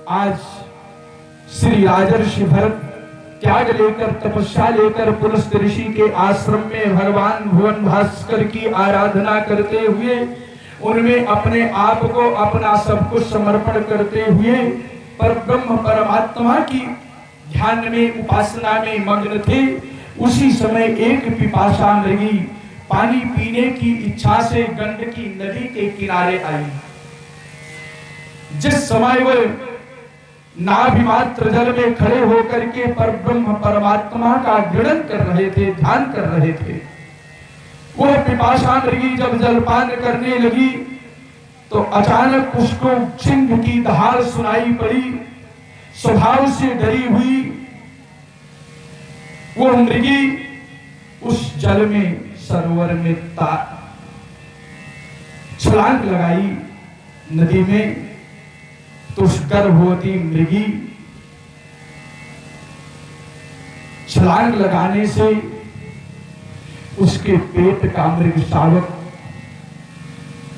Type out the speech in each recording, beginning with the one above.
आज श्री राजर्षि भरत त्याग लेकर, तपस्या लेकर पुलस्त ऋषि के आश्रम में भगवान भुवन भास्कर की आराधना करते हुए, उनमें अपने आप को, अपना सब कुछ समर्पण करते हुए पर ब्रह्म परमात्मा की ध्यान में, उपासना में मग्न थे। उसी समय एक पिपासा मृगी पानी पीने की इच्छा से गंडकी नदी के किनारे आई। जिस समय वह नाभिमात्र जल में खड़े होकर के परब्रह्म परमात्मा का गणन कर रहे थे, ध्यान कर रहे थे, वह पिपासा मृगी जब जलपान करने लगी तो अचानक उसको सिंह की दहाड़ सुनाई पड़ी। स्वभाव से डरी हुई वो मृगी उस जल में, सरोवर में छलांग लगाई नदी में। तो उस गर्भवती मृगी छलांग लगाने से उसके पेट का मृग शावक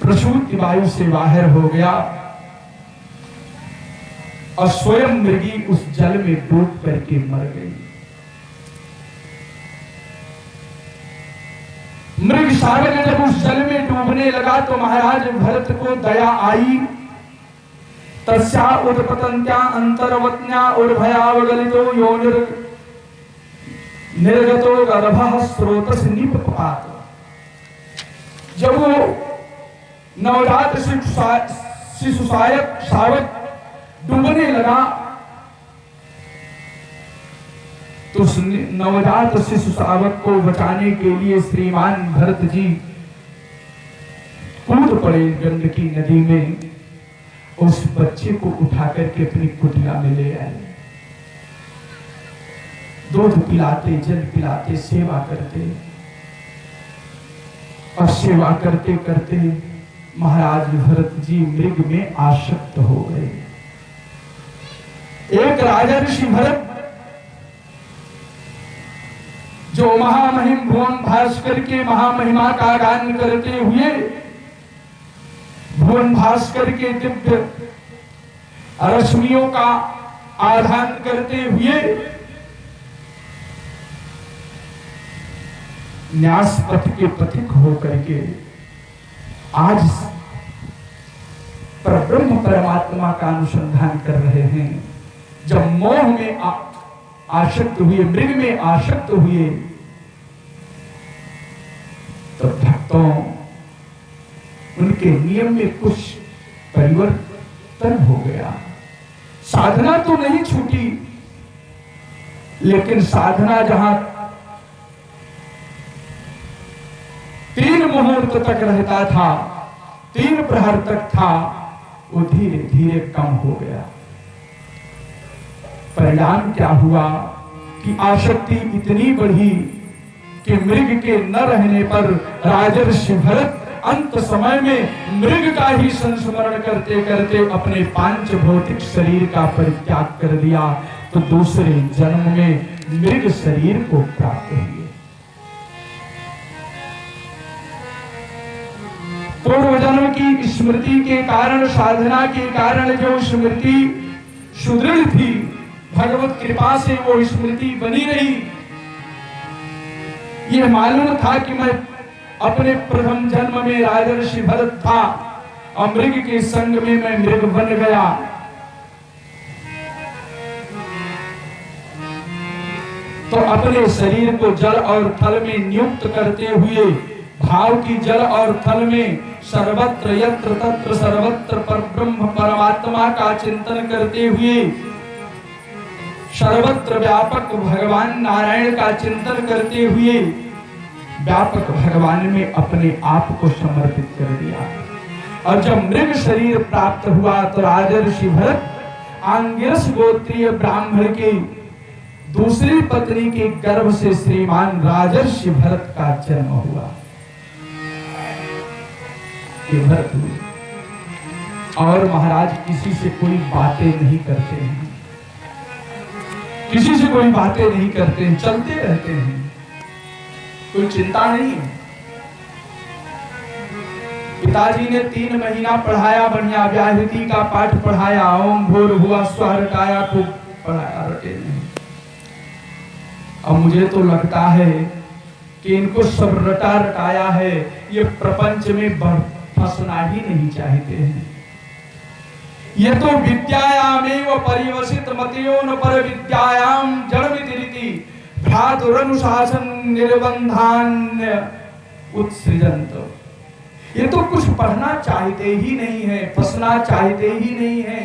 प्रसूति वायु से बाहर हो गया और स्वयं मृगी उस जल में डूब करके मर गई। मृग शावक जब उस जल में डूबने लगा तो महाराज भरत को दया आई। तस्या उदपतन्त्या अंतर्वत्न्या उर्भयावगलितो यो निर्गतो गर्भः स्रोतस् निपपात। जब वो नवजात शिशु शावक डूबने लगा तो उस नवजात शिशु शावक को बचाने के लिए श्रीमान भरत जी कूद पड़े गंडकी नदी में। उस बच्चे को उठा करके अपनी कुटिया में ले आए। दूध पिलाते, जल पिलाते, सेवा करते और सेवा करते करते महाराज भरत जी मृग में आसक्त हो गए। एक राजर्षि भरत जो महामहिम भुवन भास्कर के महामहिमा का गान करते हुए, भुवन भास्कर के दिव्य रश्मियों का आधान करते हुए न्यास पथ के पथिक होकर के आज परब्रह्म परमात्मा का अनुसंधान कर रहे हैं। जब मोह में आसक्त हुए, मृग में आसक्त हुए, तो भक्तों उनके नियम में कुछ परिवर्तन हो गया। साधना तो नहीं छूटी, लेकिन साधना जहां 3 मुहूर्त तक रहता था, 3 प्रहर तक था, वो धीरे धीरे कम हो गया। परिणाम क्या हुआ कि आसक्ति इतनी बढ़ी कि मृग के न रहने पर राजर्षि भरत अंत समय में मृग का ही संस्मरण करते करते अपने 5 भौतिक शरीर का परित्याग कर दिया। तो दूसरे जन्म में मृग शरीर को प्राप्त हुए। पूर्व जन्म की स्मृति के कारण, साधना के कारण जो स्मृति सुदृढ़ थी, भगवत कृपा से वो स्मृति बनी रही। ये मालूम था कि मैं अपने प्रथम जन्म में राजर्षि भरत था और मृग के संग में मैं मृग बन गया। तो अपने शरीर को जल और थल में नियुक्त करते हुए, भाव की जल और थल में सर्वत्र यत्र तत्र सर्वत्र परब्रह्म परमात्मा का चिंतन करते हुए, सर्वत्र व्यापक भगवान नारायण का चिंतन करते हुए व्यापक भगवान में अपने आप को समर्पित कर दिया। और जब मृग शरीर प्राप्त हुआ तो राजर्षि भरत आंगिरस गोत्रीय ब्राह्मण की दूसरी पत्नी के गर्भ से श्रीमान राजर्षि भरत का जन्म हुआ। ये भरत हुए और महाराज किसी से कोई बातें नहीं करते हैं, किसी से कोई बातें नहीं करते हैं, चलते रहते हैं, कोई चिंता नहीं है। पिताजी ने 3 महीना पढ़ाया, बढ़िया व्याहृति का पाठ पढ़ाया, ओम भूर्भुवः स्वः रटाया खूब पढ़ाया, रटे नहीं। अब मुझे तो लगता है कि इनको सब रटा रटाया है, ये प्रपंच में फंसना ही नहीं चाहते हैं। ये तो विद्यायामेव परिवसित मतियोन पर विद्यायाम जड़मिति भ्रातुरनुशासन निर्बंधान्य उत्सृजन्त। ये तो कुछ पढ़ना चाहते ही नहीं है, फंसना चाहते ही नहीं है।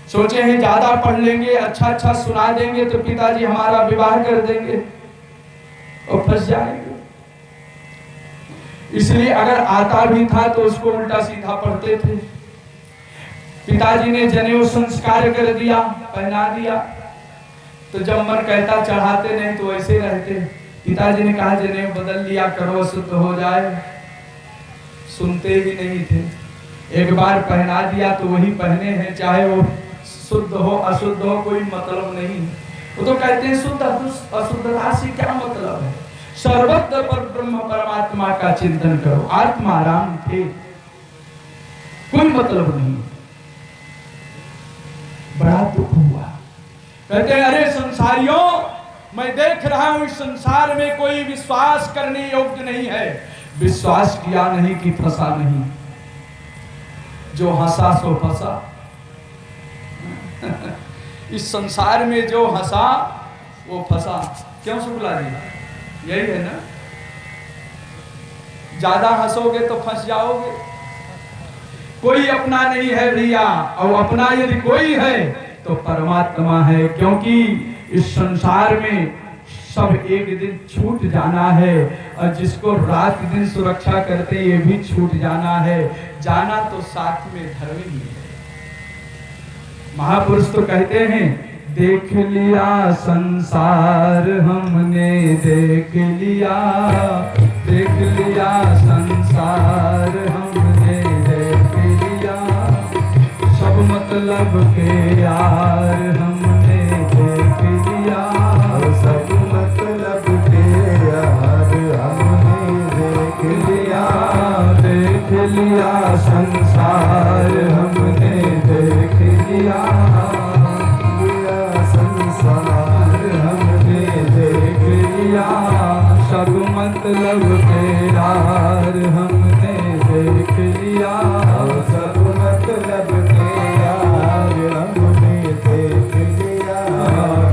सोचे हैं ज्यादा पढ़ लेंगे, अच्छा अच्छा सुना देंगे तो पिताजी हमारा विवाह कर देंगे और फंस जाएंगे। इसलिए अगर आता भी था तो उसको उल्टा सीधा पढ़ते थे। पिताजी ने जनेऊ संस्कार कर दिया, पहना दिया, तो जब मन कहता चढ़ाते नहीं तो ऐसे रहते। पिताजी ने कहा जनेऊ बदल लिया करो, शुद्ध हो जाए, सुनते ही नहीं थे। एक बार पहना दिया तो वही पहने हैं, चाहे वो शुद्ध हो अशुद्ध हो कोई मतलब नहीं। वो तो कहते हैं शुद्ध अशुद्धता से क्या मतलब है, सर्वत्र पर ब्रह्म परमात्मा का चिंतन करो, आत्मा राम थे, कोई मतलब नहीं। बड़ा दुख हुआ। कहते हैं अरे संसारियों, मैं देख रहा हूं इस संसार में कोई विश्वास करने योग्य नहीं है। विश्वास किया नहीं कि फंसा नहीं, जो हंसा सो फंसा। इस संसार में जो हंसा वो फंसा। क्यों शुक्ला जी, यही है ना? ज्यादा हंसोगे तो फंस जाओगे। कोई अपना नहीं है भैया, और अपना यदि कोई है तो परमात्मा है, क्योंकि इस संसार में सब एक दिन छूट जाना है, और जिसको रात दिन सुरक्षा करते ये भी छूट जाना है। जाना तो साथ में धर्म ही है। महापुरुष तो कहते हैं देख लिया संसार हमने, देख लिया संसार हमने, देख लिया सब मतलब के यार हमने, देख लिया सब मतलब के यार हमने, देख लिया संसार हमने, देख लिया संसार हमने, देख लिया सब मतलब के यार हमने, देख लिया सब मतलब के यार हमने, देख लिया,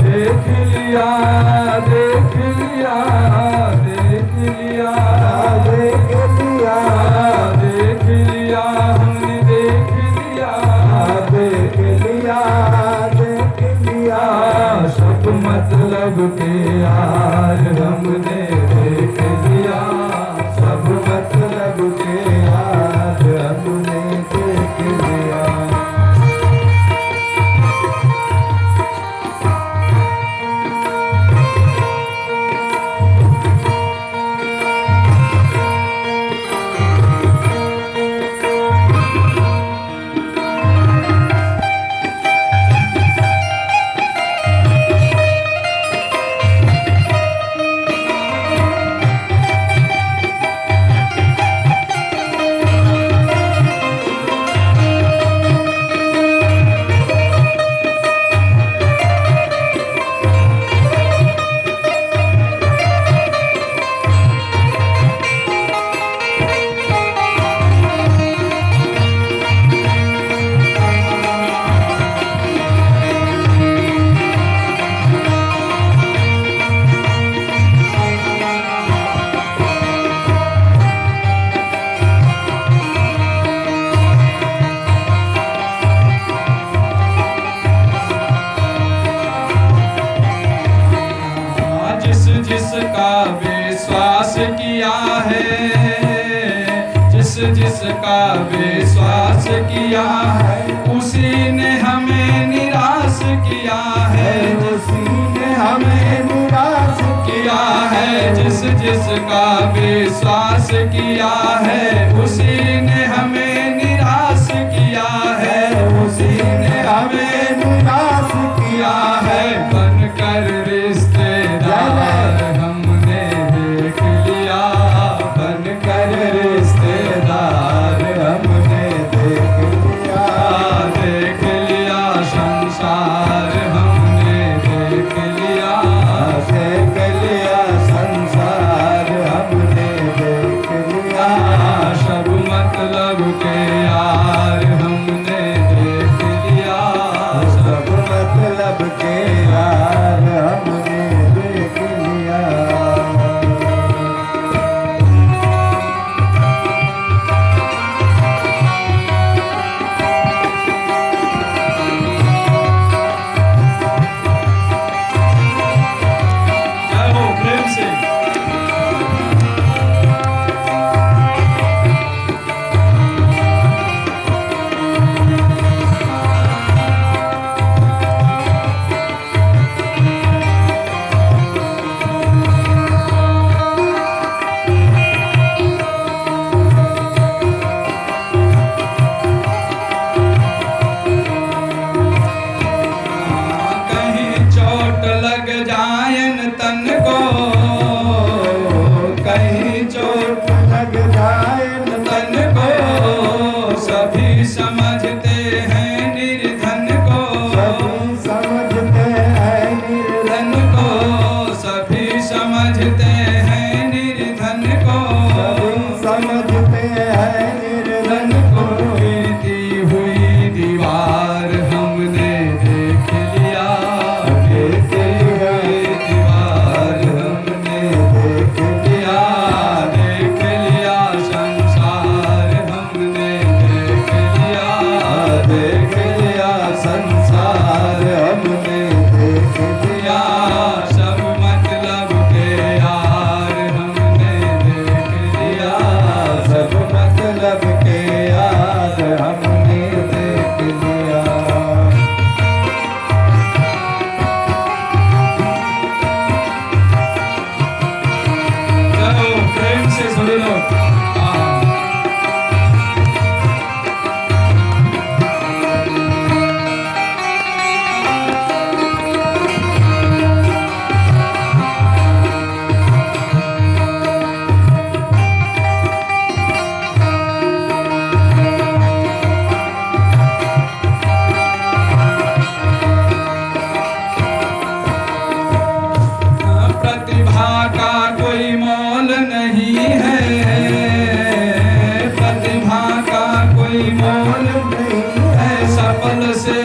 देख लिया, देख लिया, देख लिया, देख लिया, देख लिया हमने, देख लिया, देख लिया, देख लिया सब मतलब के यार हमने, देख लिया सब मतलब के यार हमने, देख लिया। जिसका विश्वास किया है उसी ने हमें निराश किया है, उसी ने हमें निराश किया है। जिसका विश्वास किया है उसी ने हमें निराश किया है, उसी ने हमें निराश किया है। बनकर रिश्तेदार हमने देख लिया, बनकर रिश्तेदार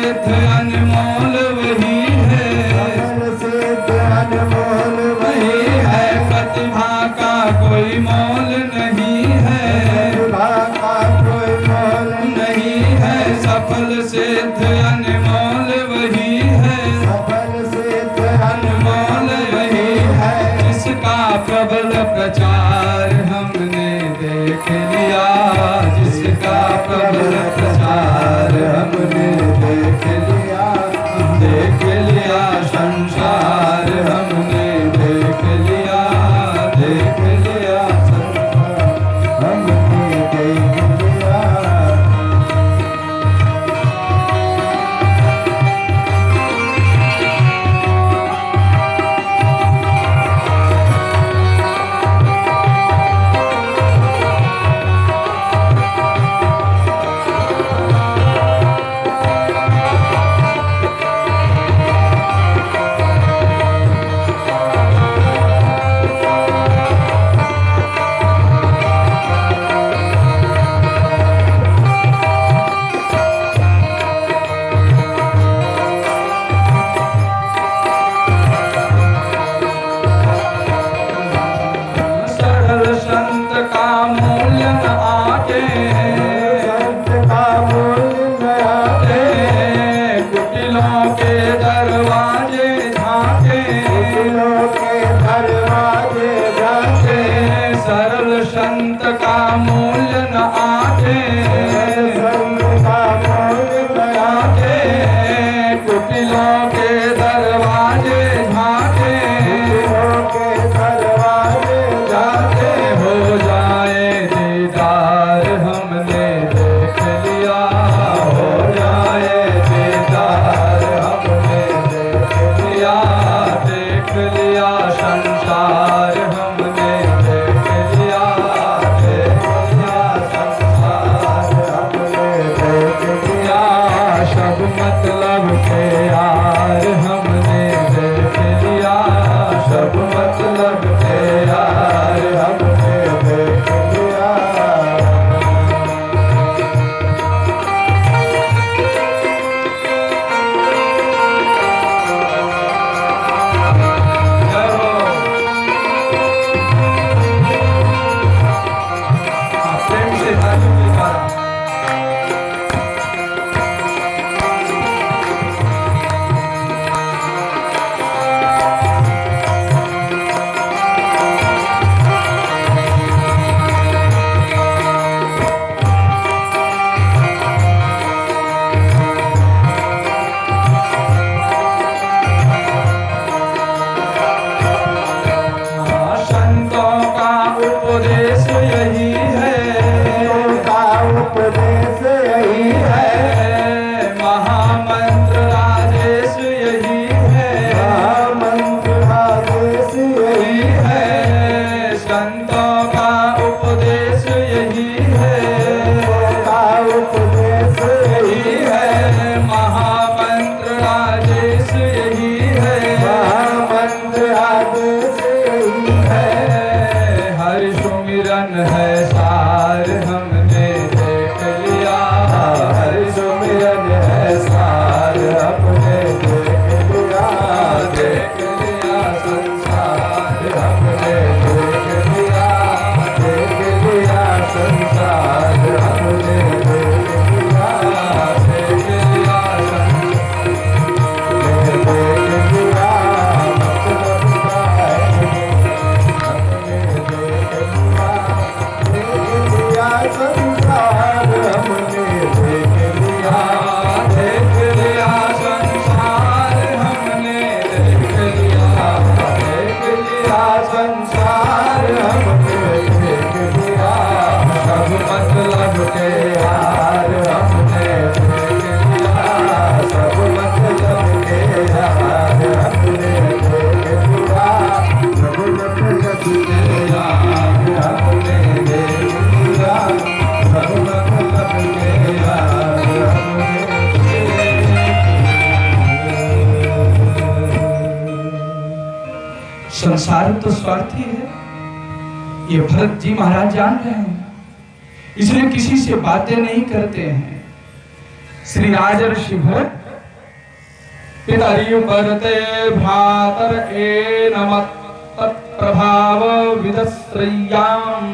सिद्ध अनमोल वही है, सकल सिद्ध अनमोल वही है, प्रतिभा का कोई मोल नहीं है, प्रतिभा का कोई मोल नहीं है, सफल सिद्ध अनमोल वही है, सफल सिद्ध अनमोल वही है, जिसका प्रबल प्रचार हमने देख लिया, जिसका प्रबल प्रचार हमने देख लिया संसार, हमने देख लिया संसार, हमने देख लिया। सरल संत का मूल्य न आगे, संत का मूल्य न आगे, कुटिलों के दरवाजे झांके, कुटिलों के दरवाजे झांके, सरल संत का मूल्य न आगे, संत का मूल्य न आगे, कुटिलों के दरवाजे झांके, कुटिलों के दरवाजे जाते हो जाए दीदार हमने देख लिया, हो जाए दीदार हमने देख लिया संसार, हमने देख लिया संसार, हमने देख लिया सब मतलब के यार, हमने देख लिया सब मतलब के यार, हमने देख लिया। प्रेम से तालियों के द्वारा संतों का उपदेश यही है, का उपदेश यही है, महामंत्र राजेश यही है, मंत्र आदेश यही यही है, संतों का उपदेश यही है, का उपदेश यही यही है, महामंत्र राजेश यही है, मंत्र आदेश यही है, हरि सुमिरन है सार, हमने देख लिया, हरि सुमिरन है सार, हमने देख लिया संसार, हमने देख लिया संसार, हमने देख लिया संसार, हमने देख लिया सब मतलब के यार, हमने देख लिया सब मतलब के यार, हमने देख लिया सब मतलब के यार, हमने देख लिया सब मतलब के यार, हमने संसार तो स्वार्थी है, ये भरत जी महाराज जान रहे हैं, इसलिए किसी से बातें नहीं करते हैं। श्री राजर्षि भरत पितरि परते भ्रातर एनमत् तत्प्रभाव विदश्रय्याम्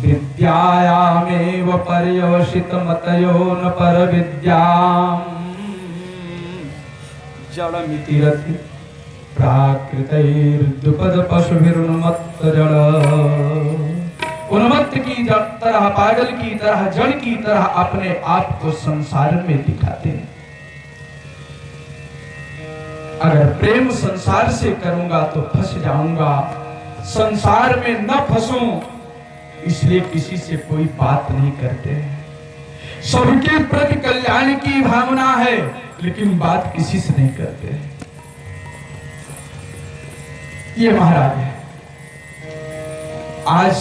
विद्यायामेव पर्यवसितमतयो न परविद्याम् जडमिति रति प्राकृतैर्द्युपद पशुभिरुन्मत्त जड़। उन्मत्त की तरह, पागल की तरह, जड़ की तरह अपने आप को संसार में दिखाते हैं। अगर प्रेम संसार से करूंगा तो फंस जाऊंगा, संसार में न फंसूं इसलिए किसी से कोई बात नहीं करते। सबके प्रति कल्याण की भावना है लेकिन बात किसी से नहीं करते। ये महाराज है। आज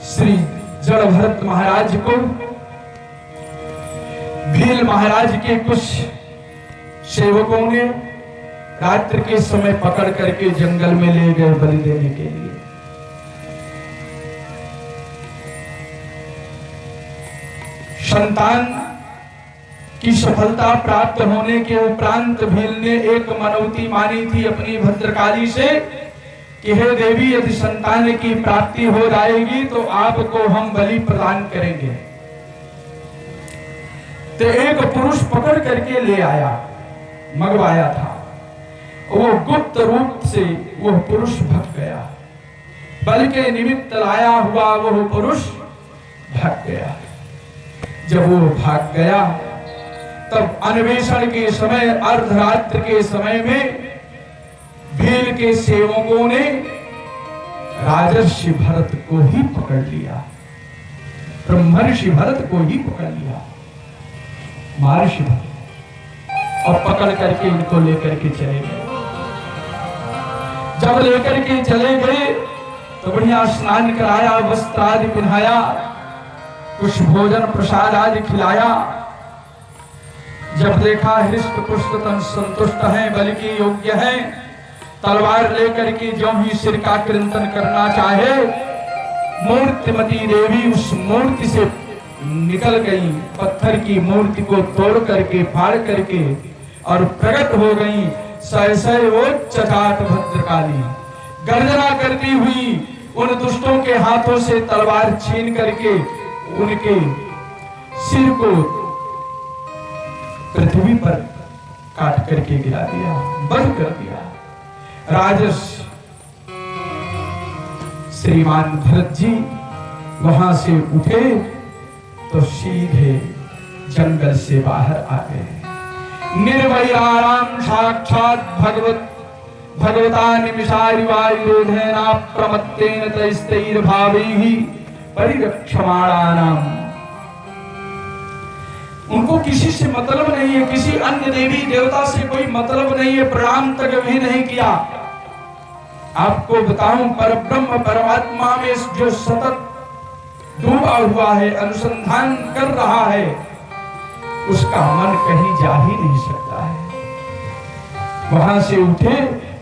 श्री जड़ भरत महाराज को भील महाराज के कुछ सेवकों ने रात्रि के समय पकड़ करके जंगल में ले गए बलि देने के लिए। संतान की सफलता प्राप्त होने के उपरांत भील ने एक मनौती मानी थी अपनी भद्रकाली से कि हे देवी, यदि संतान की प्राप्ति हो जाएगी तो आपको हम बलि प्रदान करेंगे। तो एक पुरुष पकड़ करके ले आया, मंगवाया था। वो गुप्त रूप से वह पुरुष भाग गया। बलि के निमित्त लाया हुआ वह पुरुष भाग गया। जब वो भाग गया तब अन्वेषण के समय, अर्धरात्रि के समय में भील के सेवकों ने राजर्षि भरत को ही पकड़ लिया, ब्रह्मर्षि भरत को ही पकड़ लिया, महर्षि भरत, और पकड़ करके इनको लेकर के चले गए। जब लेकर के चले गए तो बढ़िया स्नान कराया, वस्त्र आदि पहनाया, कुछ भोजन प्रसाद आदि खिलाया। जब देखा हृष्ट पुष्ट तन संतुष्ट हैं, बलि के योग्य हैं, तलवार लेकर के जो ही सिर का क्रंदन करना चाहे, मूर्तिमती देवी उस मूर्ति से निकल गई। पत्थर की मूर्ति को तोड़ करके, फाड़ करके और प्रकट हो गई सहसोच्चाट भद्रकाली। गर्जना करती हुई उन दुष्टों के हाथों से तलवार छीन करके उनके सिर को पृथ्वी पर काट करके गिरा दिया, बंद कर दिया। राजस श्रीमान भरत जी वहां से उठे तो सीधे जंगल से बाहर आ गए। निर्वैराराम साक्षात भगवता निमिषारिवायुधेना प्रमत्तेन तैस्तैर्भावैहि परिरक्षमाणानाम्। उनको किसी से मतलब नहीं है, किसी अन्य देवी देवता से कोई मतलब नहीं है, प्रणाम तक भी नहीं किया। आपको बताऊं, परब्रह्म परमात्मा में जो सतत डूबा हुआ है, अनुसंधान कर रहा है, उसका मन कहीं जा ही नहीं सकता है। वहां से उठे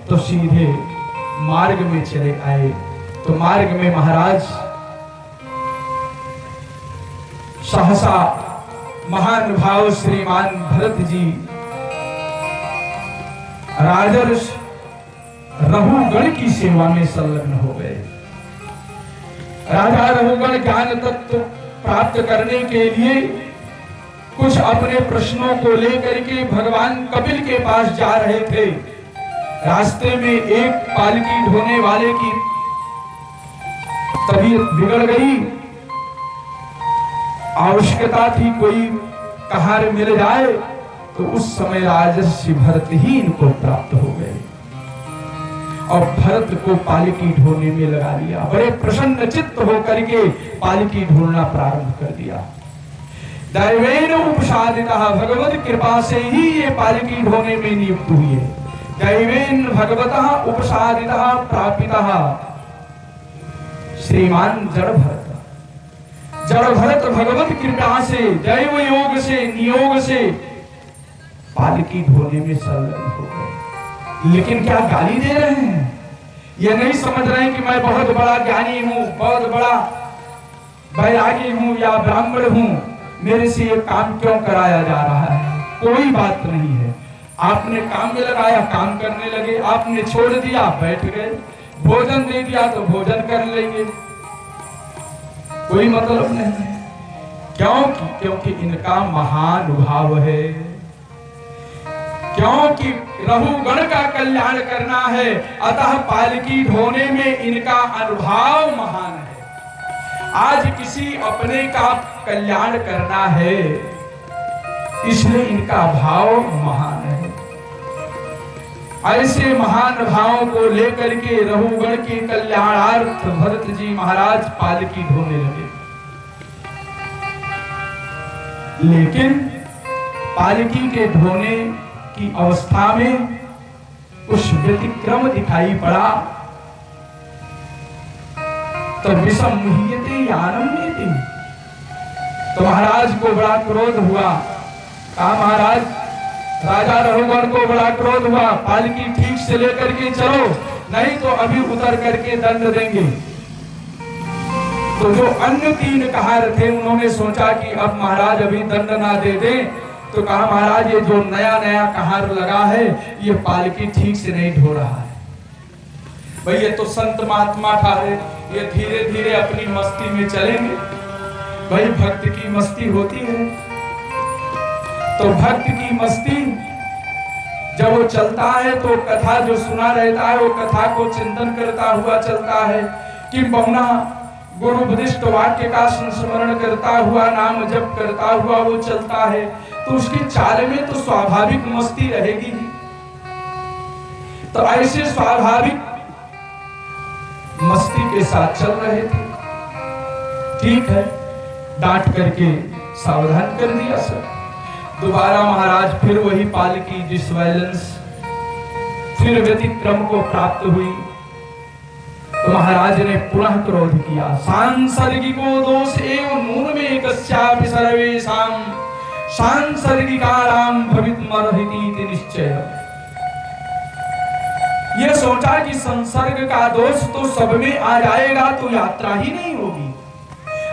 तो सीधे मार्ग में चले आए। तो मार्ग में महाराज सहसा महानुभाव श्रीमान भरत जी राजर्ष रघुगण की सेवा में संलग्न हो गए। राजा रघुगण ज्ञान तत्व प्राप्त करने के लिए कुछ अपने प्रश्नों को लेकर के भगवान कपिल के पास जा रहे थे। रास्ते में एक पालकी ढोने वाले की तबीयत बिगड़ गई। आवश्यकता थी कोई कहार मिल जाए, तो उस समय राजर्षि भरत ही इनको प्राप्त हो गए और भरत को पालकी ढोने में लगा लिया। बड़े प्रसन्न चित्त होकर के पालकी ढोना प्रारंभ कर दिया। दैवेन उपसादितः, भगवत कृपा से ही ये पालकी ढोने में नियुक्त हुई है। दैवेन भगवतः उपसादितः प्रापितः श्रीमान जड़ भरत। जड़ भरत भगवत कृपा से, दैव योग से, नियोग से पालकी ढोने में संलग्न हो गए। लेकिन क्या गाली दे रहे हैं? ये नहीं समझ रहे हैं कि मैं बहुत बड़ा ज्ञानी हूं, बहुत बड़ा बैरागी हूं या ब्राह्मण हूं, मेरे से ये काम क्यों कराया जा रहा है। कोई बात नहीं है। आपने काम में लगाया, काम करने लगे, आपने छोड़ दिया, बैठ गए, भोजन दे दिया तो भोजन कर लेंगे, कोई मतलब नहीं है। क्योंकि इनका महान भाव है, क्योंकि रहुगण का कल्याण करना है, अतः पालकी ढोने में इनका अनुभाव महान है। आज किसी अपने का कल्याण करना है, इसलिए इनका भाव महान है। ऐसे महान भावों को लेकर के रहुगण के कल्याणार्थ भरत जी महाराज पालकी ढोने लगे। लेकिन पालकी के ढोने की अवस्था में कुछ व्यतिक्रम दिखाई पड़ा। तो विषम मुह्यते यानम नीति, तो महाराज को बड़ा क्रोध हुआ। कहा महाराज, राजा रहुगण को बड़ा क्रोध हुआ, पालकी ठीक से लेकर के चलो, नहीं तो अभी उतर करके दंड देंगे। तो जो अन्य 3 कहार थे, उन्होंने सोचा कि अब महाराज अभी दंड ना दे दें, तो कहा महाराज ये जो नया नया कहार लगा है, ये पालकी ठीक से नहीं ढो रहा है। भाई ये तो संत महात्मा ठहरे, ये धीरे धीरे अपनी मस्ती में चलेंगे। भाई भक्त की मस्ती होती है, तो भक्त की मस्ती जब वो चलता है तो कथा जो सुना रहता है, वो कथा को चिंतन करता हुआ चलता है, कि बहुना गुरु उपदिष्ट वाक्य का संस्मरण करता हुआ, नाम जप करता हुआ वो चलता है, तो उसकी चाल में तो स्वाभाविक मस्ती रहेगी ही। तो ऐसे स्वाभाविक मस्ती के साथ चल रहे थे। ठीक है, डांट करके सावधान कर दिया सर। दोबारा महाराज फिर वही पालकी डिसबैलेंस, फिर व्यतिक्रम को प्राप्त हुई। तो महाराज ने पुनः क्रोध किया। सांसर्गिको दोष एवं नून में कस्यापि सर्वेषां सांसर्गिकाणां भवितुमर्हति निश्चय। ये सोचा कि संसर्ग का दोष तो सब में आ जाएगा तो यात्रा ही नहीं होगी।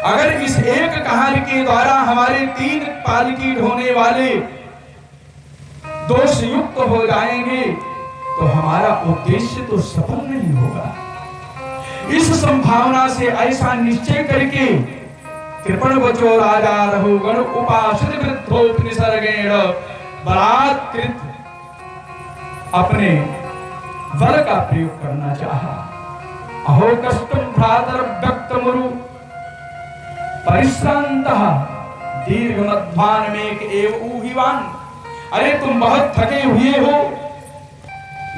अगर इस एक कहानी के द्वारा हमारे 3 पालकी ढोने वाले दोष युक्त हो जाएंगे तो हमारा उद्देश्य तो सफल नहीं होगा। इस संभावना से ऐसा निश्चय करके कृपण वचो राजा रहुगण उपाश्रित वृद्धोपनिसर्गेण बलात्कृत अपने बल का प्रयोग करना चाहा। अहो कष्टम भ्रातर व्यक्तमुरु परिश्रांतः दीर्घमध्वान में एव ऊहिवान। अरे तुम बहुत थके हुए हो,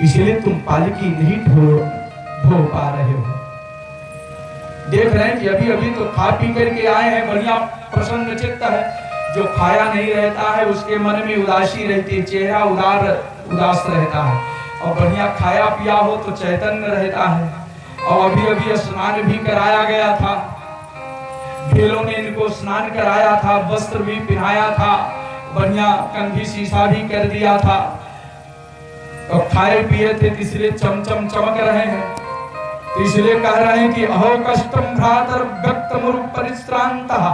इसलिए तुम पालकी नहीं ढो पा रहे हो। देख रहे हैं कि अभी अभी तो खा पी करके आए हैं, बढ़िया प्रसन्न चित्त है। जो खाया नहीं रहता है उसके मन में उदासी रहती है, चेहरा उदास रहता है, और बढ़िया खाया पिया हो तो चैतन्य रहता है। और अभी अभी स्नान भी कराया गया था, भेलों ने इनको स्नान कराया था, वस्त्र भी पहनाया था, बढ़िया कंघी शीशा भी कर दिया था, और खाए पिए थे, इसलिए चमचम चमक रहे हैं। तो इसलिए कह रहे हैं कि अहो कष्टम भ्रातर व्यक्तमुरु परिश्रांतः।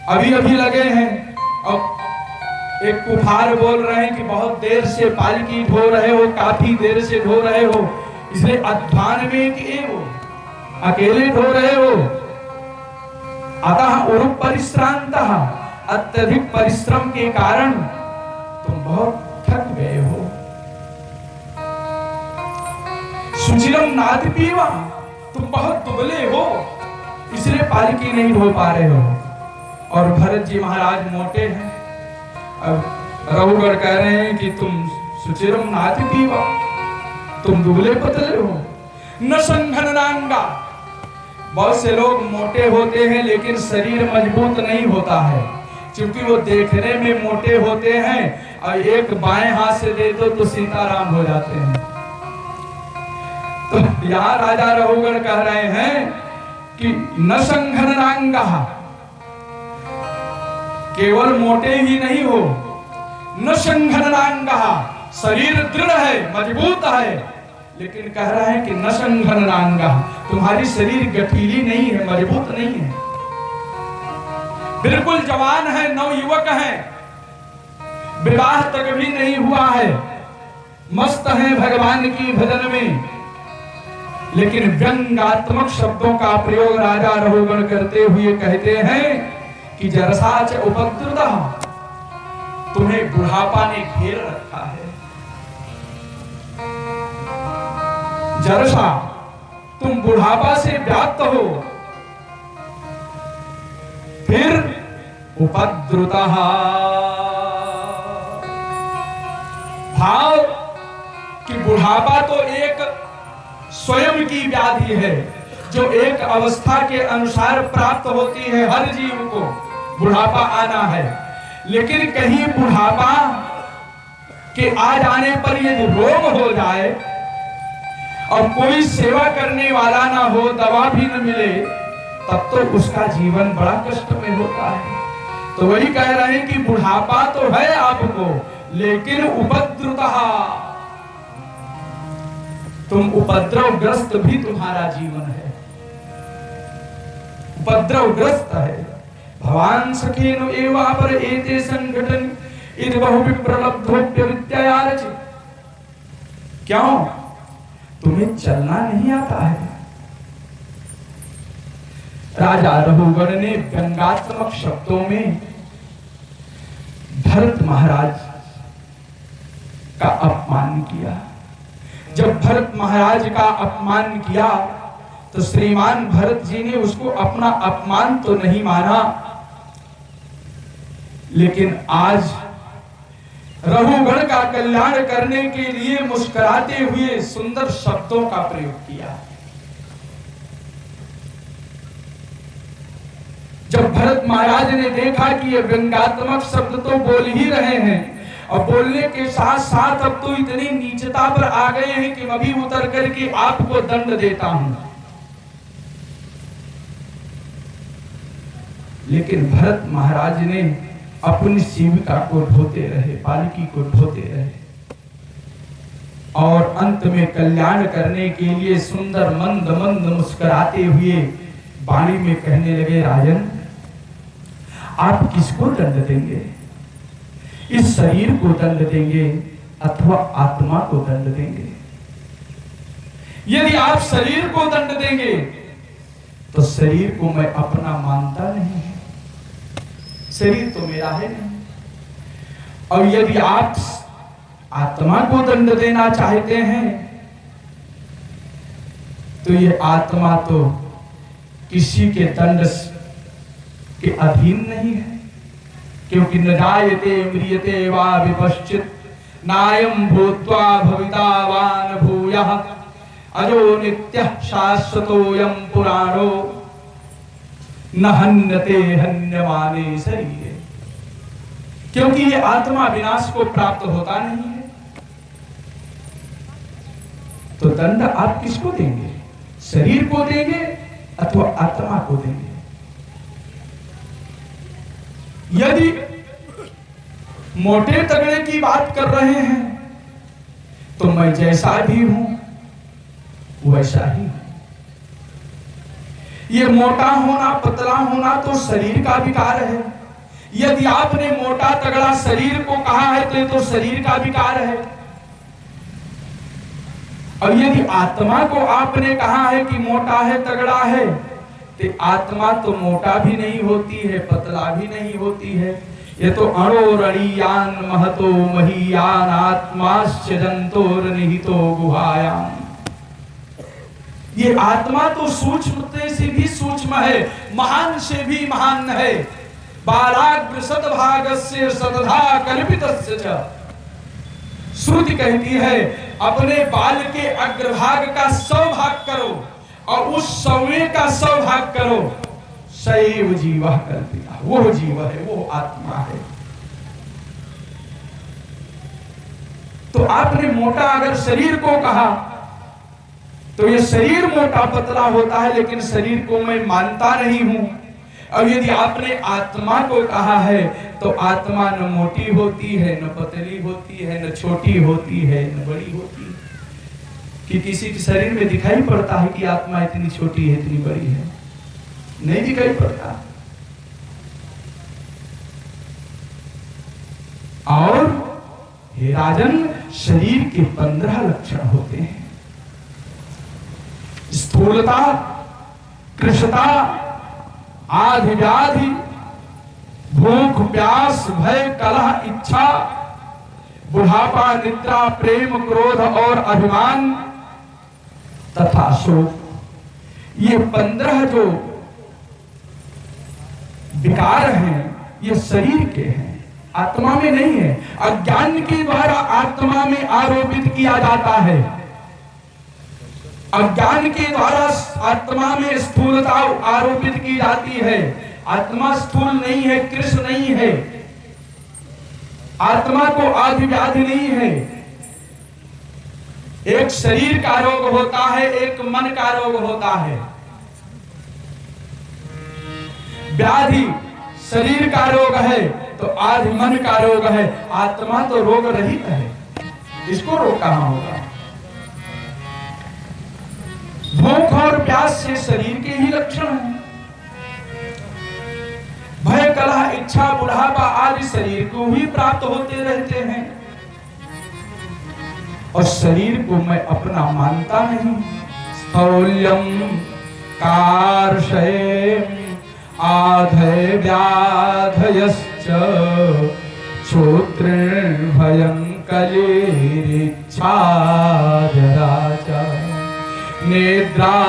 अभी अभी लगे हैं, और एक कुफार बोल रहे हैं कि बहुत देर से पालकी ढो रहे हो, काफी देर से ढो रहे हो, इसलिए अध्वान में कि वो अकेले ढो रहे हो। अतः उरु परिश्रांतः, अत्यधिक परिश्रम के कारण तुम बहुत थक गए हो। सुचिरम नाति पीवा, तुम बहुत दुबले हो, इसलिए पालकी नहीं ढो पा रहे हो। और भरत जी महाराज मोटे हैं। अब रहुगण कह रहे हैं कि तुम सुचिरम नाति पीवा, तुम दुबले पतले हो। न संघननांगा, बहुत से लोग मोटे होते हैं लेकिन शरीर मजबूत नहीं होता है, क्योंकि वो देखने में मोटे होते हैं और एक बाएं हाथ से दे दो तो सीताराम हो जाते हैं। तो यहाँ राजा रहुगण कह रहे हैं कि न संघननांगा, केवल मोटे ही नहीं हो, न संघननांगा, शरीर दृढ़ है, मजबूत है, लेकिन कह रहा है कि न संघननांगा, तुम्हारी शरीर गठीली नहीं है, मजबूत नहीं है, बिल्कुल जवान है, नवयुवक है, विवाह तक भी नहीं हुआ है, मस्त हैं भगवान की भजन में, लेकिन व्यंग्यात्मक शब्दों का प्रयोग राजा रहुगण करते हुए कहते हैं कि जरसाच उपद्रुतः, तुम्हें बुढ़ापा ने घेर रखा है। जरसा, तुम बुढ़ापा से व्याप्त हो। फिर उपद्रुतः, भाव कि बुढ़ापा तो एक स्वयं की व्याधि है, जो एक अवस्था के अनुसार प्राप्त होती है। हर जीव को बुढ़ापा आना है, लेकिन कहीं बुढ़ापा के आ जाने पर यदि रोग हो जाए और कोई सेवा करने वाला ना हो, दवा भी न मिले, तब तो उसका जीवन बड़ा कष्ट में होता है। तो वही कह रहे हैं कि बुढ़ापा तो है आपको, लेकिन उपद्रुतः, तुम उपद्रवग्रस्त भी तुम्हारा जीवन है, उपद्रवग्रस्त है। भवान सखेनो एवापर एते संघटन इद बहु विप्रलब्धोप्य विद्यायारच। क्यों? तुम्हें चलना नहीं आता है। राजा रहुगण ने व्यंग्यात्मक शब्दों में भरत महाराज का अपमान किया। जब भरत महाराज का अपमान किया तो श्रीमान भरत जी ने उसको अपना अपमान तो नहीं माना, लेकिन आज रहुगण का कल्याण करने के लिए मुस्कुराते हुए सुंदर शब्दों का प्रयोग किया। जब भरत महाराज ने देखा कि ये व्यंग्यात्मक शब्द तो बोल ही रहे हैं, और बोलने के साथ साथ अब तो इतनी नीचता पर आ गए हैं कि मैं भी उतर करके आपको दंड देता हूं, लेकिन भरत महाराज ने अपनी सेविका को ढोते रहे, पालकी को ढोते रहे, और अंत में कल्याण करने के लिए सुंदर मंद मंद मुस्कुराते हुए वाणी में कहने लगे, राजन आप किसको दंड देंगे? इस शरीर को दंड देंगे अथवा आत्मा को दंड देंगे? यदि आप शरीर को दंड देंगे तो शरीर को मैं अपना मानता नहीं, शरीर तो मेरा है नहीं। और यदि आप आत्मा को दंड देना चाहते हैं तो ये आत्मा तो किसी के दंड के अधीन नहीं है, क्योंकि न जायते म्रियते वा विपश्चित नायं भूत्वा भवितावान भूयः अजो नित्यः शाश्वतोऽयं पुराणो न हन्यते हन्यमाने शरीरे। क्योंकि ये आत्मा विनाश को प्राप्त होता नहीं है। तो दंड आप किसको देंगे? शरीर को देंगे अथवा आत्मा को देंगे? यदि मोटे तगड़े की बात कर रहे हैं तो मैं जैसा भी हूं वैसा ही हूं। ये मोटा होना पतला होना तो शरीर का विकार है। यदि आपने मोटा तगड़ा शरीर को कहा है तो ये तो शरीर का विकार है। और यदि आत्मा को आपने कहा है कि मोटा है तगड़ा है, तो आत्मा तो मोटा भी नहीं होती है, पतला भी नहीं होती है। ये तो अणोरणीयान महतो महीयान आत्माश्च जंतोर निहितो गुहायाम। ये आत्मा तो सूक्ष्म से भी सूक्ष्म है, महान से भी महान है। बालाग्र सतभागस्य सतधा कल्पितस्य च। श्रुति कहती है अपने बाल के अग्रभाग का 100 भाग करो और उस 100वें का 100 भाग करो। सैव जीवः कल्पिता, वो जीव है, वो आत्मा है। तो आपने मोटा अगर शरीर को कहा तो ये शरीर मोटा पतला होता है, लेकिन शरीर को मैं मानता नहीं हूं। और यदि आपने आत्मा को कहा है तो आत्मा न मोटी होती है, न पतली होती है, न छोटी होती है, न बड़ी होती है। कि किसी के शरीर में दिखाई पड़ता है कि आत्मा इतनी छोटी है, इतनी बड़ी है? नहीं दिखाई पड़ता। और हे राजन, शरीर के 15 लक्षण होते हैं। स्थूलता, कृशता, आधि व्याधि, भूख प्यास, भय, कलह, इच्छा, बुढ़ापा, निद्रा, प्रेम, क्रोध और अभिमान तथा शोक। ये 15 जो विकार हैं ये शरीर के हैं, आत्मा में नहीं है। अज्ञान के द्वारा आत्मा में आरोपित किया जाता है। अज्ञान के द्वारा आत्मा में स्थूलता आरोपित की जाती है। आत्मा स्थूल नहीं है, कृष्ण नहीं है। आत्मा को आदि व्याधि नहीं है। एक शरीर का रोग होता है, एक मन का रोग होता है। व्याधि शरीर का रोग है तो आदि मन का रोग है। आत्मा तो रोग रहित है, इसको रोग कहां होगा? भूख और प्यास से शरीर के ही लक्षण हैं। भय, कलह, इच्छा, बुढ़ापा आदि शरीर को ही प्राप्त होते रहते हैं। और शरीर को मैं अपना मानता नहीं। स्थौल्यम कार्षयम् आधय व्याधयश्च श्रोत्रेण भयं कलेरिच्छा जराचा निद्रारतिर्मन्युरहं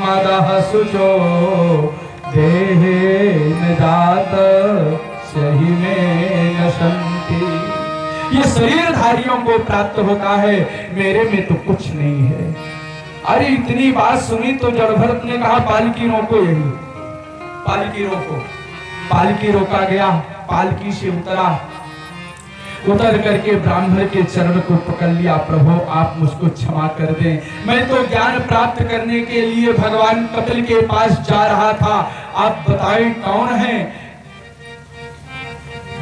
मदः शुचो देहेन जात सही में नशन्ति। ये शरीरधारियों को प्राप्त होता है, मेरे में तो कुछ नहीं है। अरे इतनी बात सुनी तो जड़ भरत ने कहा पालकी रोको, यही पालकी रोको। पालकी रोका गया, पालकी से उतर करके ब्राह्मण के चरण को पकड़ लिया। प्रभु आप मुझको क्षमा कर दें, मैं तो ज्ञान प्राप्त करने के लिए भगवान कपिल के पास जा रहा था। आप बताएं कौन है?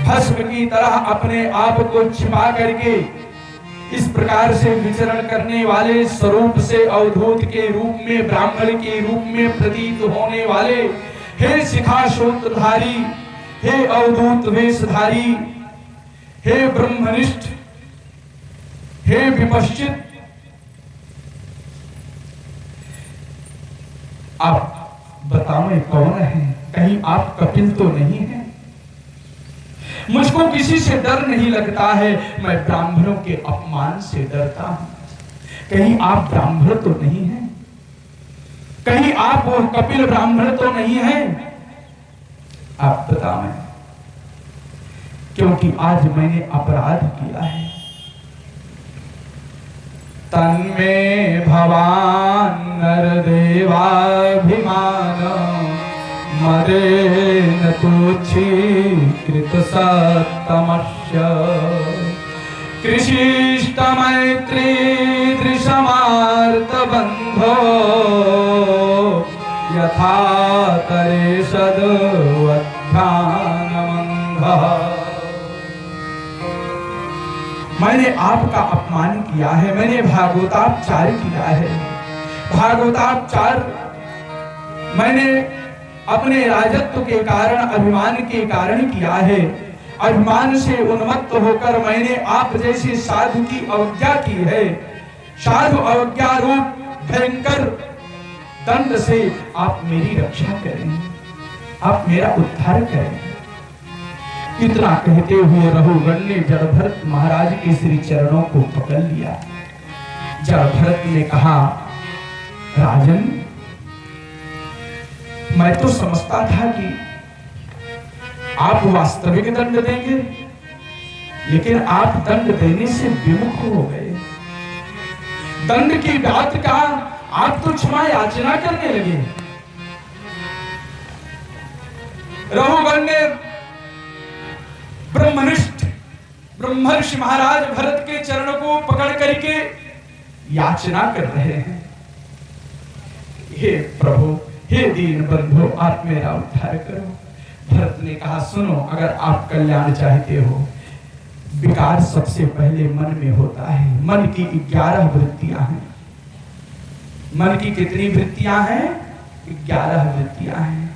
भस्म की तरह अपने आप को छिपा करके इस प्रकार से विचरण करने वाले, स्वरूप से अवधूत के रूप में, ब्राह्मण के रूप में प्रतीत होने वाले, हे शिखा सूत्रधारी, हे अवधूत वेशधारी, हे ब्रह्मनिष्ठ, हे विपश्चित, आप बताओ कौन है? कहीं आप कपिल तो नहीं है? मुझको किसी से डर नहीं लगता है, मैं ब्राह्मणों के अपमान से डरता हूं। कहीं आप ब्राह्मण तो नहीं है? कहीं आप वो कपिल ब्राह्मण तो नहीं है? आप बताएं, क्योंकि आज मैंने अपराध किया है। तन्मे भवान नरदेवाभिमान मरेन तुच्छीकृत सत्तमस्य कृषिष्ट मैत्री दृशमार्त बंधो यथा तरे सद्वध्यानमंगः। मैंने आपका अपमान किया है, मैंने भागवतापचार किया है। भागवतापचार मैंने अपने राजत्व के कारण, अभिमान के कारण किया है। अभिमान से उन्मत्त होकर मैंने आप जैसे साधु की अवज्ञा की है। साधु अवज्ञा रूप भयंकर दंड से आप मेरी रक्षा करें, आप मेरा उद्धार करें। इतना कहते हुए रघुगण ने जड़भरत महाराज के श्री चरणों को पकड़ लिया। जड़भरत ने कहा, राजन, मैं तो समझता था कि आप वास्तविक दंड देंगे, लेकिन आप दंड देने से विमुख हो गए। दंड की बात का आप तो क्षमा याचना करने लगे। रघुगण ने ब्रह्मनिष्ठ ब्रह्मर्षि महाराज भरत के चरण को पकड़ करके याचना कर रहे हैं, हे प्रभु, हे दीन बंधु, आप मेरा उद्धार करो। भरत ने कहा, सुनो, अगर आप कल्याण चाहते हो, विकार सबसे पहले मन में होता है। मन की 11 वृत्तियां हैं। मन की कितनी वृत्तियां हैं? 11 वृत्तियां हैं।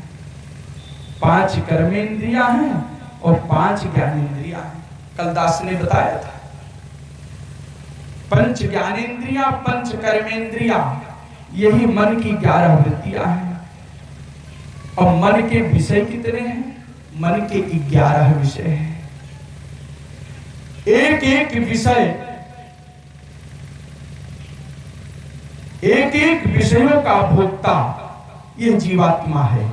5 कर्मेंद्रियां हैं, और 5 ज्ञानेंद्रियां हैं। कल दास ने बताया था, 5 ज्ञानेंद्रियां, 5 कर्मेंद्रियां, यही मन की 11 वृत्तियां हैं। और मन के विषय कितने हैं? मन के 11 विषय हैं। एक एक विषय, एक एक विषयों का भोक्ता यह जीवात्मा है।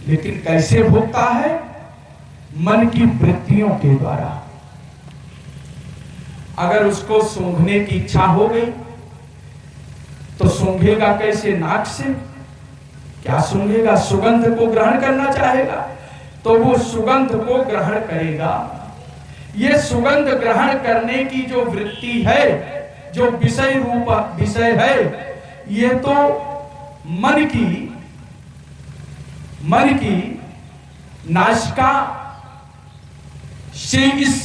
लेकिन कैसे भोगता है? मन की वृत्तियों के द्वारा। अगर उसको सूंघने की इच्छा हो गई तो सूंघेगा कैसे? नाक से। क्या सूंघेगा? सुगंध को ग्रहण करना चाहेगा तो वो सुगंध को ग्रहण करेगा। ये सुगंध ग्रहण करने की जो वृत्ति है, जो विषय रूप विषय है, ये तो मन की नासिका से इस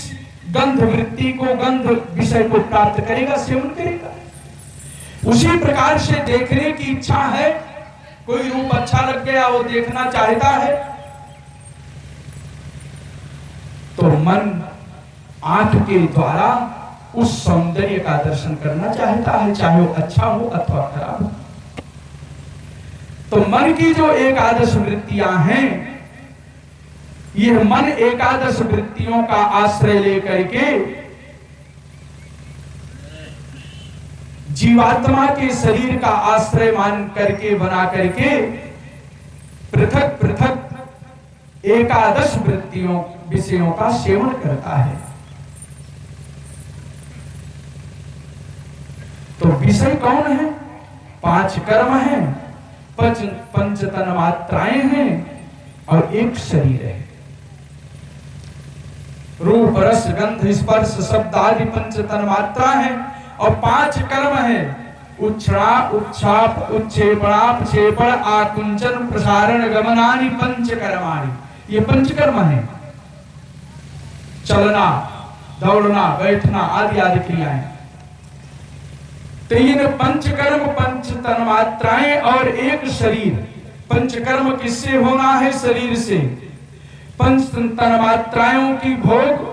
गंध वृत्ति को, गंध विषय को प्राप्त करेगा, सेवन करेगा। उसी प्रकार से देखने की इच्छा है, कोई रूप अच्छा लग गया, वो देखना चाहता है, तो मन आंख के द्वारा उस सौंदर्य का दर्शन करना चाहता है, चाहे वो अच्छा हो अथवा खराब हो। तो मन की जो एकादश वृत्तियां हैं, यह मन एकादश वृत्तियों का आश्रय लेकर के जीवात्मा के शरीर का आश्रय मान करके, बना करके पृथक पृथक एकादश वृत्तियों विषयों का सेवन करता है। तो विषय कौन है? 5 कर्म हैं, 5 तन्मात्राएं हैं और 1 शरीर है। रूप रस गंध स्पर्श शब्द आदि 5 तन्मात्रा है और 5 कर्म है। उच्छ्रा उच्छाप उच्छेपणापक्षेपण आकुंचन प्रसारण गमनानि 5 कर्माणि। ये 5 कर्म है। चलना, दौड़ना, बैठना आदि आदि क्रियाएं। तो इन 5 कर्म, 5 तन्मात्राएं और 1 शरीर। 5 कर्म किससे होना है? शरीर से। 5 तन्मात्राओं की भोग,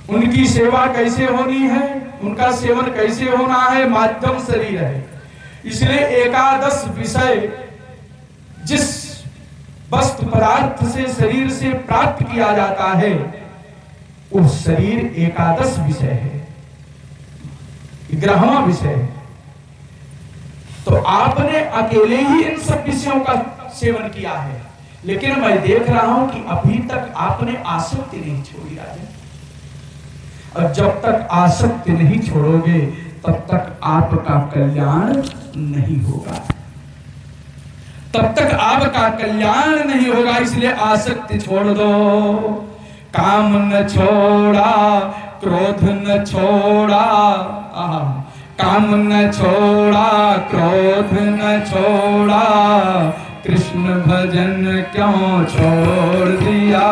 उनकी सेवा कैसे होनी है, उनका सेवन कैसे होना है? माध्यम शरीर है। इसलिए एकादश विषय जिस वस्तु पदार्थ से, शरीर से प्राप्त किया जाता है, वो शरीर एकादश विषय है, 11वां विषय है। तो आपने अकेले ही इन सब विषयों का सेवन किया है, लेकिन मैं देख रहा हूं कि अभी तक आपने आसक्ति नहीं छोड़ी राजन। और जब तक आसक्ति नहीं छोड़ोगे तब तक आपका कल्याण नहीं होगा, तब तक आपका कल्याण नहीं होगा। इसलिए आसक्ति छोड़ दो। काम न छोड़ा, क्रोध न छोड़ा, काम न छोड़ा, क्रोध न छोड़ा, कृष्ण भजन क्यों छोड़ दिया,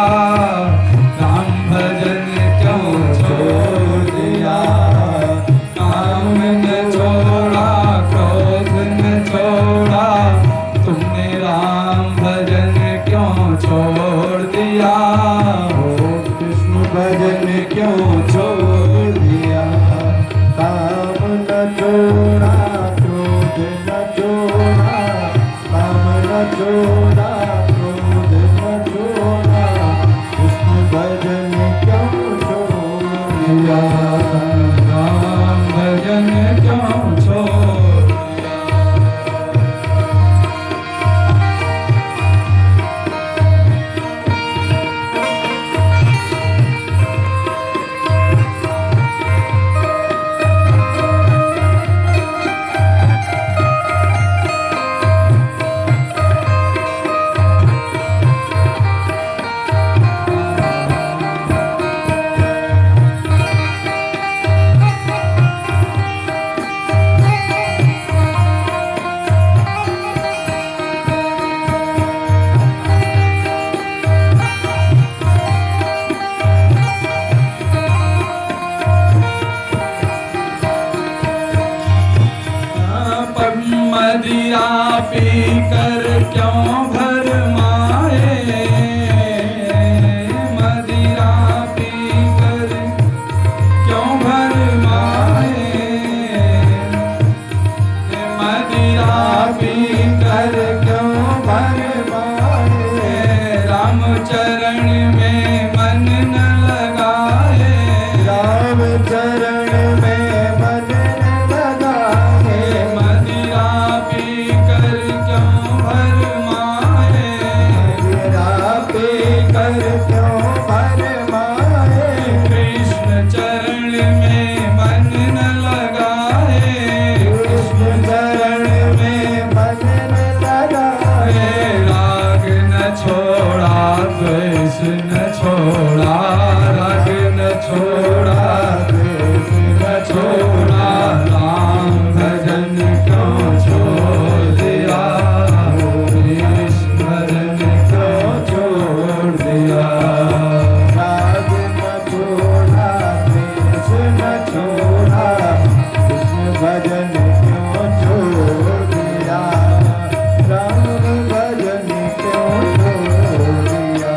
राम भजन क्यों छोड़ दिया। काम न छोड़ा, क्रोध न छोड़ा, तुमने राम भजन क्यों छोड़ दिया, कृष्ण भजन क्यों छोड़ दिया। काम न छोड़ा, क्रोध न छोड़ा, काम न छोड़ा, क्रोध न छोड़ा, कृष्ण भजन क्यों छोड़ दिया, राम भजन क्यों छोड़। मदिरा पी कर क्यों भरमाए, मन न लगाए, राम चरण में मन न लगाए, मदिरा पी कर क्यों भरमाए, मदिरा पी कर क्यों भरमाए, कृष्ण चरण में मन न लगाए, कृष्ण चरण में मन न लगाए, राग न छोड़ा द्वेष न छोड़ा, राग न छोड़ा द्वेष न छोड़ा, राम भजन क्यों छोड़ दिया, कृष्ण भजन क्यों छोड़ दिया। राग न छोड़ा, द्वेष न छोड़ा, कृष्ण भजन क्यों छोड़ दिया, राम भजन क्यों छोड़ दिया।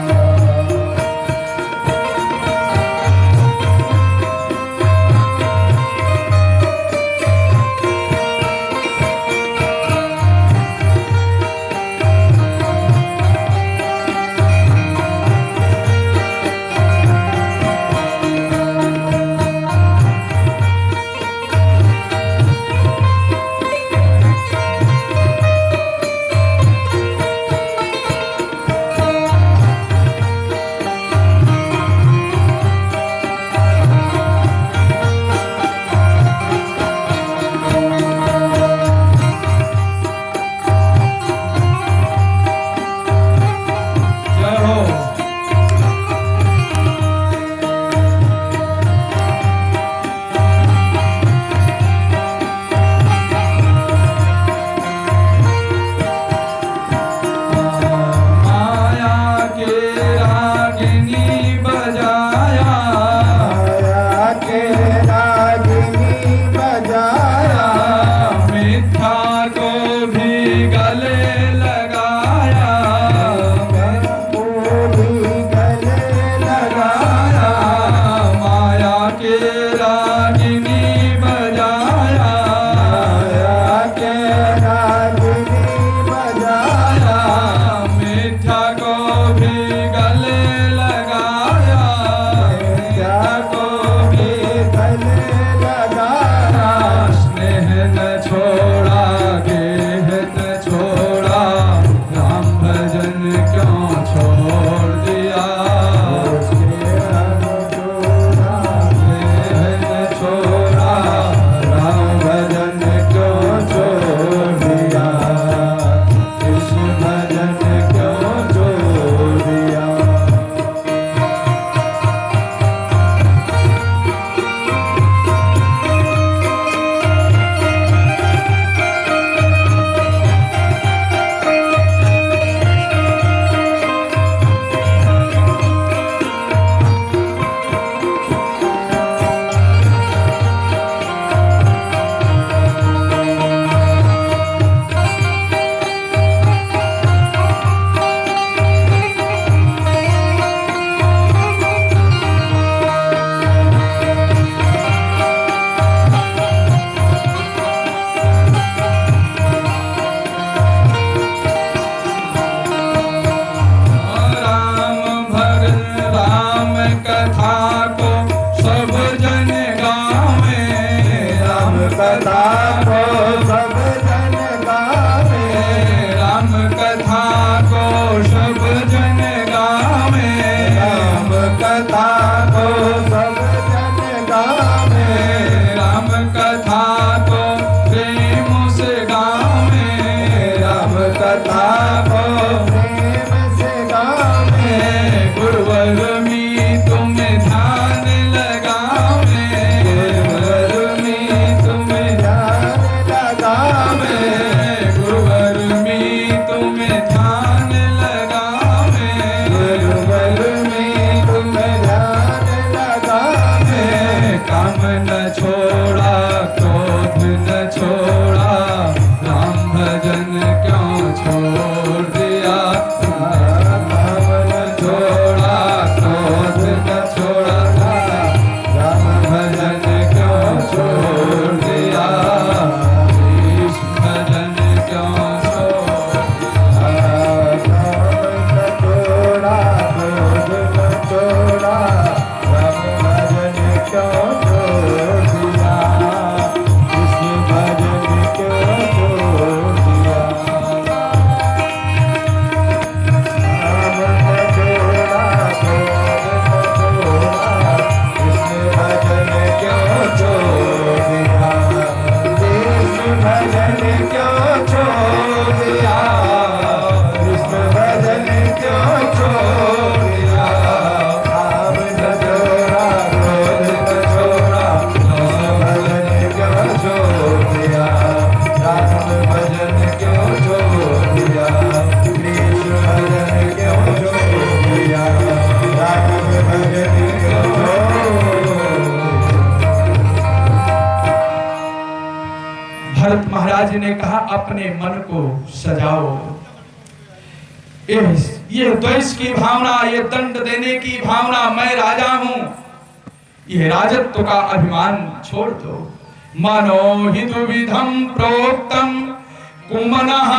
ने कहा अपने मन को सजाओ। ये द्वेष की भावना, ये दंड देने की भावना, मैं राजा हूं, ये राजत्व का अभिमान छोड़ दो। मनो हि दुविधम प्रोक्तम कुमनः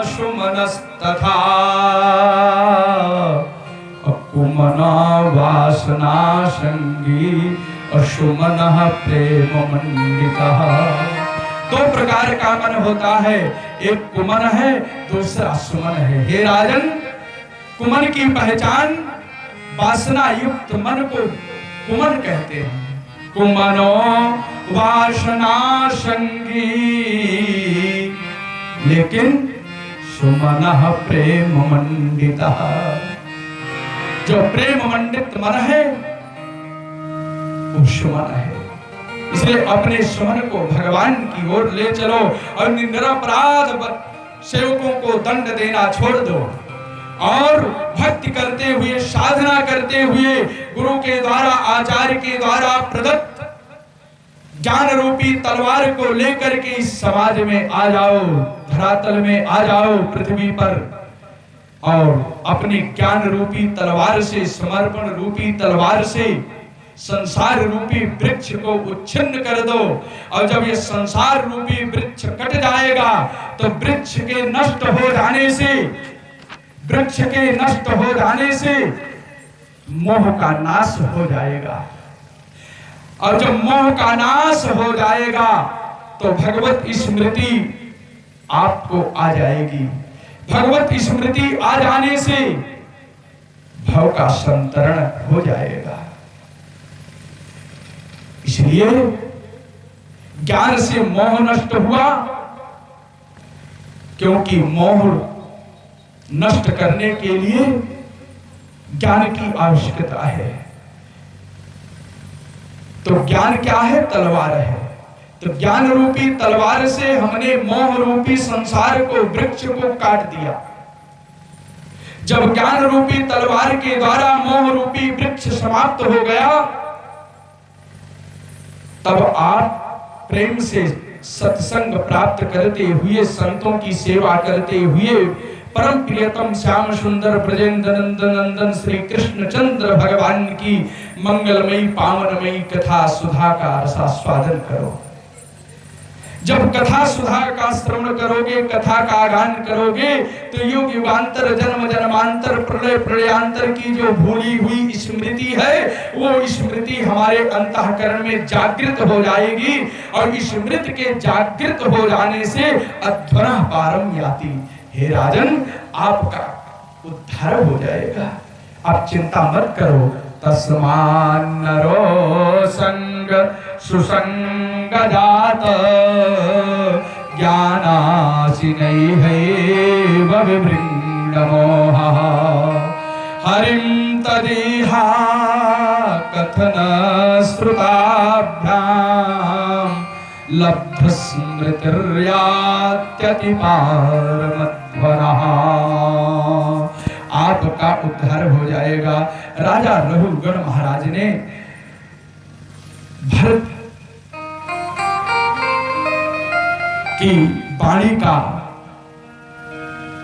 सुमनस्तथा कुमना वासना संगी अशुमनः प्रेम मंडितः। दो प्रकार का मन होता है, एक कुमन है, दूसरा सुमन है। हे राजन, कुमन की पहचान वासना युक्त मन को कुमन कहते हैं। कुमनो वासना संगी, लेकिन सुमनः प्रेम मंडितः, जो प्रेम मंडित मन है वो सुमन है। इसलिए अपने सुमन को भगवान की ओर ले चलो और निरपराध सेवकों को दंड देना छोड़ दो और भक्ति करते हुए, साधना करते हुए, गुरु के द्वारा, आचार्य के द्वारा प्रदत्त ज्ञान रूपी तलवार को लेकर के इस समाज में आ जाओ, धरातल में आ जाओ, पृथ्वी पर, और अपने ज्ञान रूपी तलवार से, समर्पण रूपी तलवार से संसार रूपी वृक्ष को उच्छिन्न कर दो। और जब ये संसार रूपी वृक्ष कट जाएगा तो वृक्ष के नष्ट हो जाने से, वृक्ष के नष्ट हो जाने से मोह का नाश हो जाएगा। और जब मोह का नाश हो जाएगा तो भगवत स्मृति आपको आ जाएगी। भगवत स्मृति आ जाने से भव का संतरण हो जाएगा। इसलिए ज्ञान से मोह नष्ट हुआ, क्योंकि मोह नष्ट करने के लिए ज्ञान की आवश्यकता है। तो ज्ञान क्या है? तलवार है। तो ज्ञान रूपी तलवार से हमने मोह रूपी संसार को, वृक्ष को काट दिया। जब ज्ञान रूपी तलवार के द्वारा मोह रूपी वृक्ष समाप्त हो गया, तब आप प्रेम से सत्संग प्राप्त करते हुए, संतों की सेवा करते हुए, परम प्रियतम श्याम सुंदर ब्रजेंद्र नंदन नंदन श्री कृष्ण चंद्र भगवान की मंगलमयी पावनमयी कथा सुधा का रसास्वादन करो। जब कथा सुधा का श्रवण करोगे, कथा का गान करोगे, तो युग युगांतर, जन्म जन्मांतर, प्रलय प्रलयांतर की जो भूली हुई स्मृति है, वो स्मृति हमारे अंतःकरण में जागृत हो जाएगी। और स्मृति के जागृत हो जाने से अध्वरः पारम याति। हे राजन, आपका उद्धार हो जाएगा, आप चिंता मत करो। तस्मान् नरो संग सुसंग जात ज्ञानासिनैव विवृण्डमोहः हरिं तदिहा कथन श्रुताभ्यां लब्ध स्मृतिर्यात्यति पारमध्वरः। आपका उद्धार हो जाएगा। राजा रघुगण महाराज ने भरत की वाणी का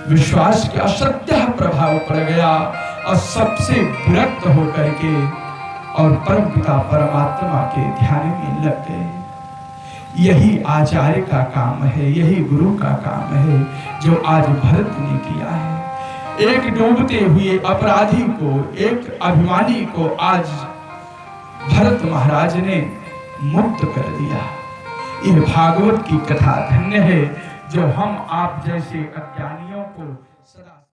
विश्वास किया, सत्य प्रभाव पड़ गया और सबसे विरक्त होकर के और परम पिता परमात्मा के ध्यान में लग गए। यही आचार्य का काम है, यही गुरु का काम है जो आज भरत ने किया है। एक डूबते हुए अपराधी को, एक अभिमानी को आज भरत महाराज ने मुक्त कर दिया। यह भागवत की कथा धन्य है जो हम आप जैसे अज्ञानियों को सदा